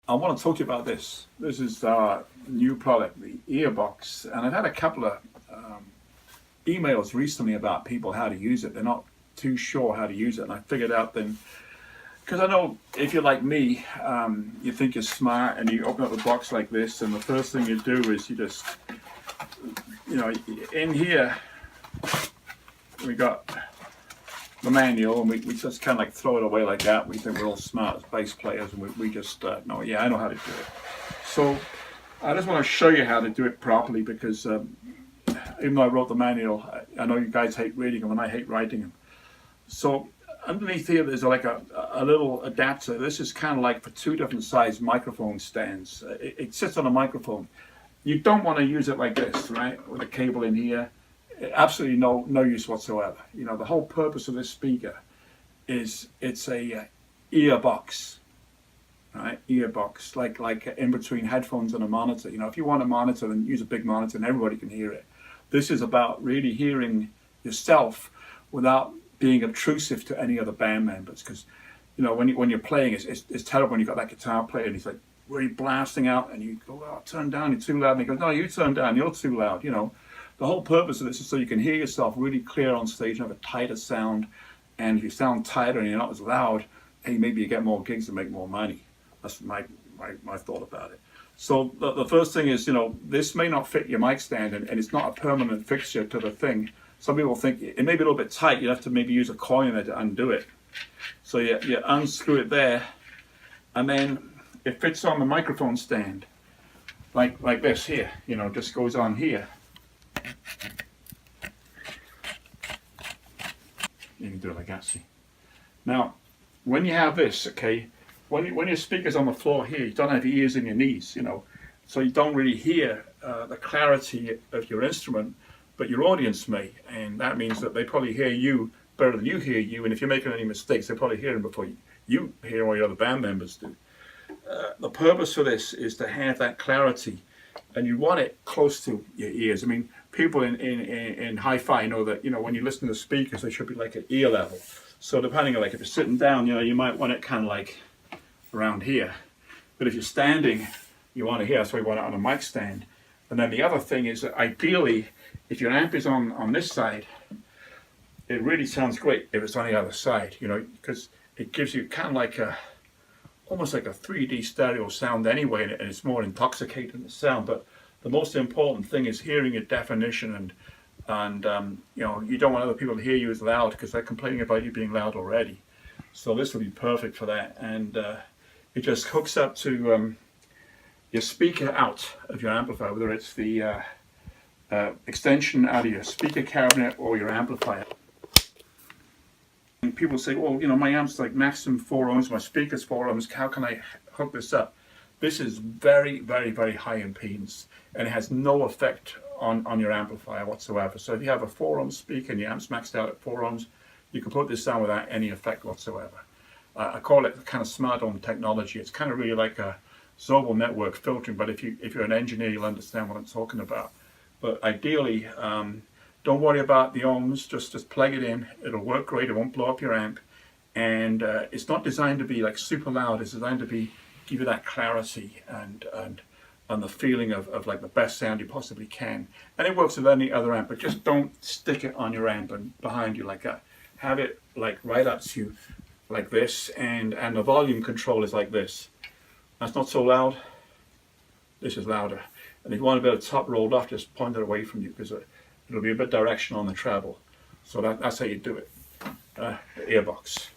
I want to talk to you about this. This is our new product, the Earbox, and I've had a couple of emails recently about people how to use it. They're not too sure how to use it, and I figured out then, because I know if you're like me, you think you're smart and you open up the box like this, and the first thing you do is you just, in here we got the manual, and we just kind of like throw it away like that. We think we're all smart as bass players, and we just know, yeah, I know how to do it. So I just want to show you how to do it properly, because even though I wrote the manual, I know you guys hate reading them and I hate writing them. So underneath here there's like a little adapter. This is kind of like for two different size microphone stands. It sits on a microphone. You don't want to use it like this, right, with a cable in here. Absolutely no use whatsoever. The whole purpose of this speaker is it's a earbox, right? Earbox, like in between headphones and a monitor. If you want a monitor, then use a big monitor and everybody can hear it. This is about really hearing yourself without being obtrusive to any other band members. Because when you're playing, it's terrible when you've got that guitar player and he's like really blasting out, and you go, "Oh, turn down, you're too loud." And he goes, "No, you turn down, you're too loud." The whole purpose of this is so you can hear yourself really clear on stage and have a tighter sound. And if you sound tighter and you're not as loud, hey, maybe you get more gigs and make more money. That's my thought about it. So the first thing is, this may not fit your mic stand, and it's not a permanent fixture to the thing. Some people think it may be a little bit tight. You have to maybe use a coin there to undo it. So you unscrew it there, and then it fits on the microphone stand, like this here. Just goes on here. You can do it like that, see. Now, when you have this, okay, when your speaker's on the floor here, you don't have your ears in your knees, so you don't really hear the clarity of your instrument, but your audience may, and that means that they probably hear you better than you hear you, and if you're making any mistakes, they probably hear them before you hear all your other band members do. The purpose for this is to have that clarity, and you want it close to your ears. I mean, people in hi-fi know that, when you listen to the speakers, they should be like at ear level. So depending on, like, if you're sitting down, you might want it kind of like around here. But if you're standing, you want to hear, that's why you want it on a mic stand. And then the other thing is that ideally, if your amp is on this side, it really sounds great if it's on the other side, because it gives you kind of like almost like a 3D stereo sound anyway, and it's more intoxicating the sound. But the most important thing is hearing your definition, and you don't want other people to hear you as loud, because they're complaining about you being loud already. So this will be perfect for that, and it just hooks up to your speaker out of your amplifier, whether it's the extension out of your speaker cabinet or your amplifier. And people say, well, my amp's like maximum 4 ohms, my speaker's 4 ohms, how can I hook this up? This is very, very, very high impedance, and it has no effect on your amplifier whatsoever. So if you have a 4 ohm speaker and your amp's maxed out at 4 ohms, you can put this down without any effect whatsoever. I call it kind of smart home technology. It's kind of really like a zonal network filtering, but if you're an engineer, you'll understand what I'm talking about. But ideally, don't worry about the ohms, just plug it in. It'll work great, it won't blow up your amp. And it's not designed to be like super loud, it's designed to give you that clarity and the feeling of like the best sound you possibly can. And it works with any other amp, but just don't stick it on your amp and behind you like that. Have it like right up to you like this, and the volume control is like this. That's not so loud, this is louder. And if you want a bit of top rolled off, just point it away from you, because it'll be a bit directional on the treble. So that's how you do it. Earbox.